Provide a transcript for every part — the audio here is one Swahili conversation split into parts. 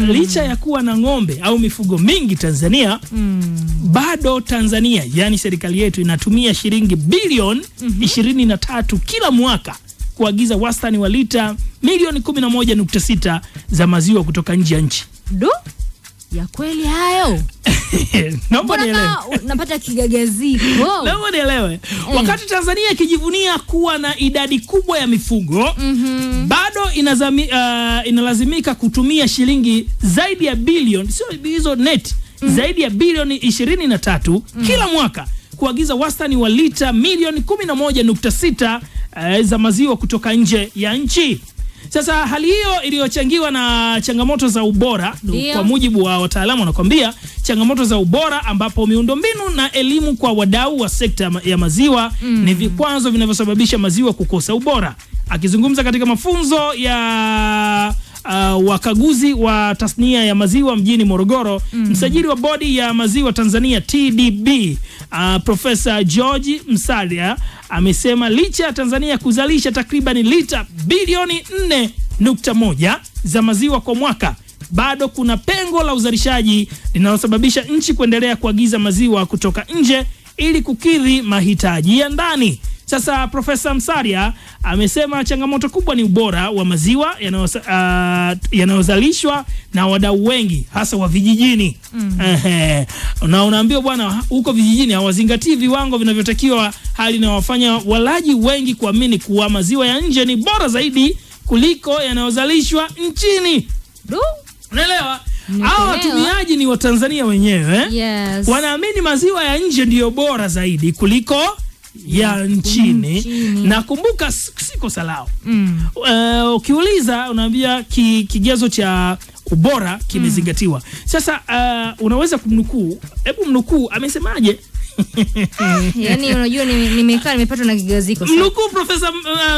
licha ya kuwa na ng'ombe au mifugo mingi Tanzania, bado Tanzania, yani serikali yetu, inatumia shilingi bilioni 23 kila mwaka kuagiza wastani wa lita milioni 11.6 za maziwa kutoka nje ya nchi. Ya kweli hayo? Naomba nielewe. Napata kigagaziko. Naomba nielewe. Wakati Tanzania ikijivunia kuwa na idadi kubwa ya mifugo, bado inalazimika kutumia shilingi zaidi ya bilioni, sio hizo net, zaidi ya bilioni 23 kila mwaka kuagiza wastani wa lita milioni 11.6 za maziwa kutoka nje ya nchi. Sasa hali hiyo iliyochangiwa na changamoto za ubora, kwa mujibu wa wataalamu wanakuambia changamoto za ubora, ambapo miundombinu na elimu kwa wadau wa sekta ya maziwa ni vikwazo vinavyosababisha maziwa kukosa ubora. Akizungumza katika mafunzo ya wakaguzi wa tasnia ya maziwa mjini Morogoro, msajili wa bodi ya maziwa Tanzania TDB, Profesa George Msalia, amesema licha ya Tanzania kuzalisha takriban lita bilioni 4.1 za maziwa kwa mwaka, bado kuna pengo la uzalishaji linalosababisha nchi kuendelea kuagiza maziwa kutoka nje ili kukidhi mahitaji ya ndani. Sasa Profesa Msalia amesema changamoto kubwa ni ubora wa maziwa yanayozalishwa na wadau wengi, hasa wa vijijini. Na unaambiwa bwana, huko vijijini hawazingatii viwango vinavyotakiwa, hali inawafanya walaji wengi kuamini kuwa maziwa ya nje ni bora zaidi kuliko yanayozalishwa nchini. Unaelewa? Hao watumiaji ni Watanzania wenyewe. Wanaamini maziwa ya nje ndiyo bora zaidi kuliko ya nchini. Na kumbuka siko salao. Ukiuliza unaambia kigezo cha ubora kimezingatiwa. Sasa unaweza kumnukuu, hebu mnukuu amesemaje? Yani unajua nimepatwa na kigaziko. Mnukuu Profesa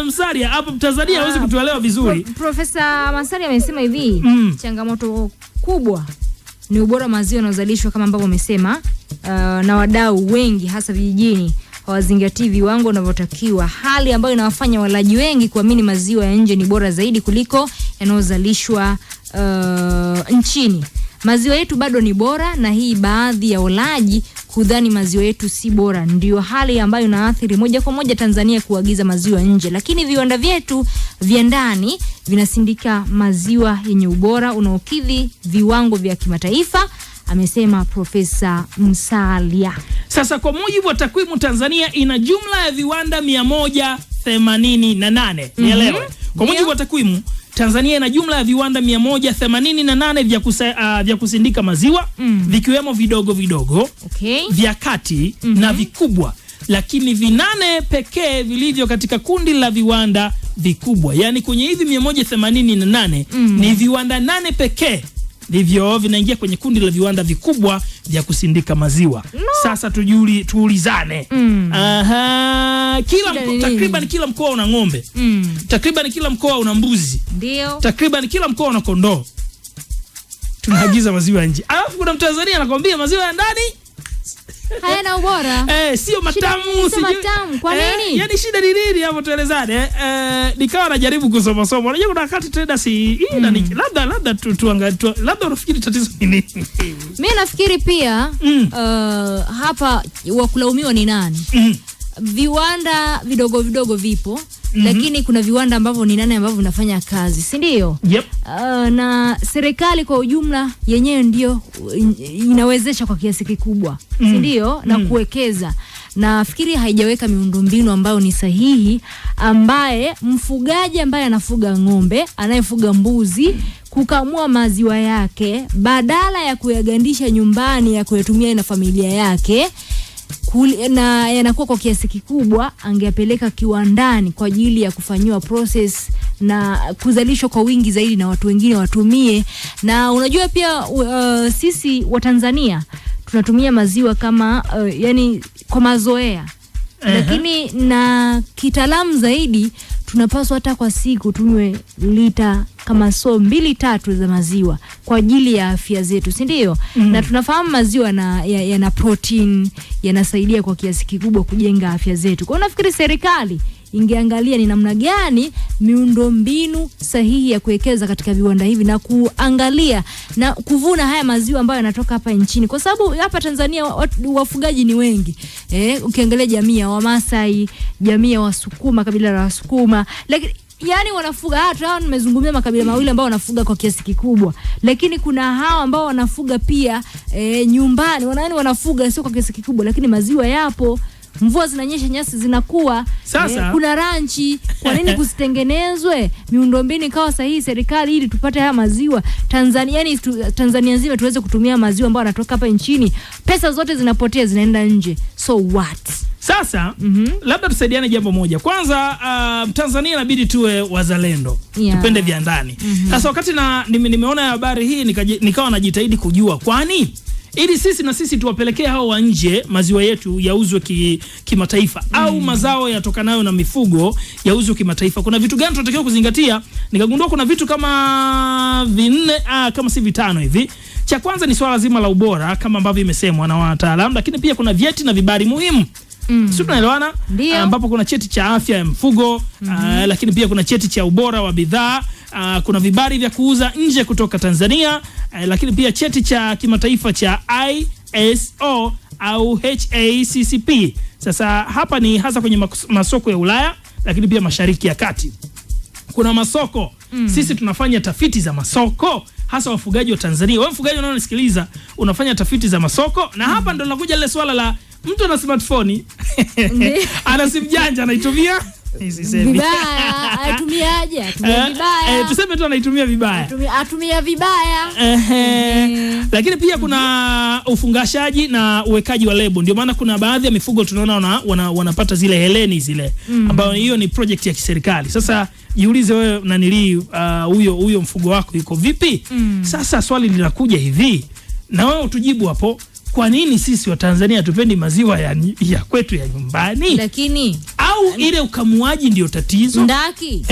Msalia hapo Tanzania hawezi kutuelewa vizuri. Profesa Msalia amesema hivi, changamoto kubwa ni ubora maziwa yanayozalishwa kama ambavyo umesema, na wadau wengi hasa vijijini hawazingatii viwango vinavyotakiwa, hali ambayo inawafanya walaji wengi kuamini maziwa ya nje ni bora zaidi kuliko yanayozalishwa nchini. Maziwa yetu bado ni bora, na hii baadhi ya walaji kudhani maziwa yetu si bora ndio hali ambayo inaathiri moja kwa moja Tanzania kuagiza maziwa nje. Lakini viwanda vyetu vya ndani vinasindika maziwa yenye ubora unaokidhi viwango vya kimataifa, amesema Profesa Msalia. Sasa kwa mujibu wa takwimu, Tanzania ina jumla ya viwanda 188. Nielewe. Kwa mujibu wa takwimu, Tanzania ina jumla ya viwanda 188 vya kusindika maziwa, vikiwemo vidogo vidogo, vya kati na vikubwa, lakini 8 pekee vilivyo katika kundi la viwanda vikubwa. Yani kwenye hivi 188 ni viwanda 8 pekee ndivyo vinaingia kwenye kundi la viwanda vikubwa vya kusindika maziwa. Sasa tuulizane. Takriban kila mkoa una ng'ombe. Takriban kila mkoa una mbuzi. Ndio. Takriban kila mkoa una kondoo. Tunaagiza maziwa nje. Alafu kuna Mtanzania anakuambia maziwa ya ndani hayana ubora. Sio matamu, sio matamu. Kwa nini? Yani shida ni nini hapo, tuelezane. Nikawa najaribu kusoma. Unajua kuna wakati tena labda tuangalie, labda unafikiri tatizo ni nini? Mimi nafikiri pia hapa wakulaumiwa ni nani? Viwanda vidogo vidogo vipo, lakini kuna viwanda ambavyo ni nani ambavyo vinafanya kazi, si ndio? Na serikali kwa ujumla yenyewe ndio inawezesha kwa kiasi kikubwa, si ndio? Na kuwekeza. Na fikiri haijaweka miundombinu ambayo ni sahihi, ambaye mfugaji ambaye anafuga ng'ombe, anayefuga mbuzi, kukamua maziwa yake badala ya kuyagandisha nyumbani ya kuyatumia na familia yake, na yanakuwa kwa kiasi kikubwa, angepeleka kiwandani kwa ajili ya kufanywa process na kuzalishwa kwa wingi zaidi na watu wengine watumie. Na unajua pia sisi wa Tanzania tunatumia maziwa kama yani kwa mazoea. Lakini na kitaalamu zaidi tunapaswa hata kwa siku tunywe lita kama 2-3 za maziwa kwa ajili ya afya zetu, si ndio? Na tunafahamu maziwa yana protein, yanasaidia kwa kiasi kikubwa kujenga afya zetu. Kwa nafikiri serikali ingeangalia ni namna gani miundombinu sahihi ya kuwekeza katika viwanda hivi na kuangalia na kuvuna haya maziwa ambayo yanatoka hapa nchini, kwa sababu hapa Tanzania wafugaji ni wengi. Ukiangalia jamii ya Wamasai, jamii ya Wasukuma, kabila la Wasukuma, lakini yani wanafuga, hata nimezungumzia makabila mawili ambao wanafuga kwa kiasi kikubwa, lakini kuna hao ambao wanafuga pia nyumbani, wanafuga sio kwa kiasi kikubwa, lakini maziwa yapo. Mvua zinanyesha, nyasi zinakuwa. Kuna ranchi. Kwa nini kusitengenezwe miundombinu ikawa sahihi serikali ili tupate haya maziwa Tanzania, yani Tanzania nzima tuweze kutumia maziwa ambayo yanatoka hapa nchini? Pesa zote zinapotea, zinaenda nje. So what? Sasa labda tusaidiane jambo moja. Kwanza Tanzania inabidi tuwe wazalendo. Tupende vya ndani. Sasa wakati nimeona habari hii nikawa najitahidi kujua kwani ili sisi tuwapelekee hao wa nje maziwa yetu yauzwe kimataifa au mazao yatokanayo na mifugo yauzwe kimataifa, kuna vitu gani tunatakiwa kuzingatia? Nikagundua kuna vitu kama 4 kama si 5 hivi. Cha kwanza ni swala zima la ubora kama ambavyo imesemwa na wataalamu, lakini pia kuna vyeti na vibali muhimu. Sisi tunaelewana, ambapo kuna cheti cha afya ya mfugo, lakini pia kuna cheti cha ubora wa bidhaa, kuna vibali vya kuuza nje kutoka Tanzania, lakini pia cheti cha kimataifa cha ISO au HACCP. Sasa hapa ni hasa kwenye masoko ya Ulaya, lakini pia Mashariki ya Kati. Kuna masoko. Sisi tunafanya tafiti za masoko, hasa wafugaji wa Tanzania. Wewe mfugaji unaonisikiliza, unafanya tafiti za masoko, na hapa ndo linakuja ile swala la mtu ana smartphone ana simu janja anaitumia vibaya. Atumiaje? Atumia vibaya. Tuseme tu anaitumia vibaya. Atumia vibaya. Lakini pia kuna ufungashaji na uwekaji wa lebo. Ndio maana kuna baadhi ya mifugo tunaona wanapata zile heleni zile, ambayo hiyo ni project ya kiserikali. Sasa jiulize wewe huyo mfugo wako yuko vipi? Sasa swali linakuja hivi, na wewe utujibu hapo. Kwa nini sisi wa Tanzania tupendi maziwa ya kwetu ya nyumbani? Lakini au ile ukamuaji ndio tatizo? Ndaki.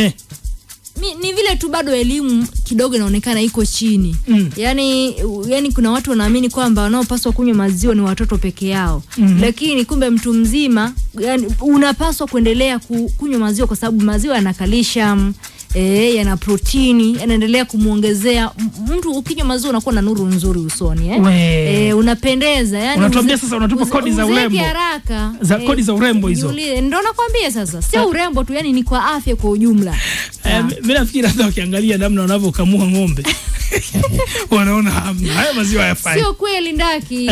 Ni vile tu bado elimu kidogo inaonekana iko chini. Yani kuna watu wanaamini kwamba wanaopaswa kunywa maziwa ni watoto peke yao. Lakini kumbe mtu mzima unapaswa kuendelea kunywa maziwa, kwa sababu maziwa yana calcium, yana protini, yanaendelea kumuongezea mtu. Ukinywa maziwa unakuwa na nuru nzuri usoni, unapendeza. Yani unatuambia sasa unatupa kodi za urembo haraka kodi za urembo hizo. Ndio nakwambia sasa, sio urembo tu, yani ni kwa afya kwa ujumla. Mimi nafikiri hata ukiangalia namna wanavyokamua ng'ombe wanaona haya maziwa hayafai. Sio kweli Ndaki.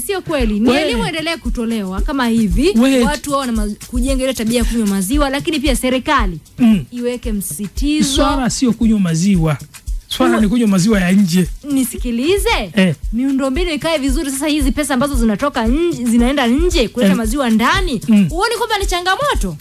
Sio kweli. Ni elimu endelee kutolewa kama hivi. Watu wao kujenga ile tabia ya kunywa maziwa, lakini pia serikali iweke msitizo. Swala sio kunywa maziwa. Swala ni kunywa maziwa ya nje. Nisikilize. Miundombinu ikae vizuri. Sasa hizi pesa ambazo zinatoka nje zinaenda nje kuleta maziwa ndani. Uone kwamba ni changamoto?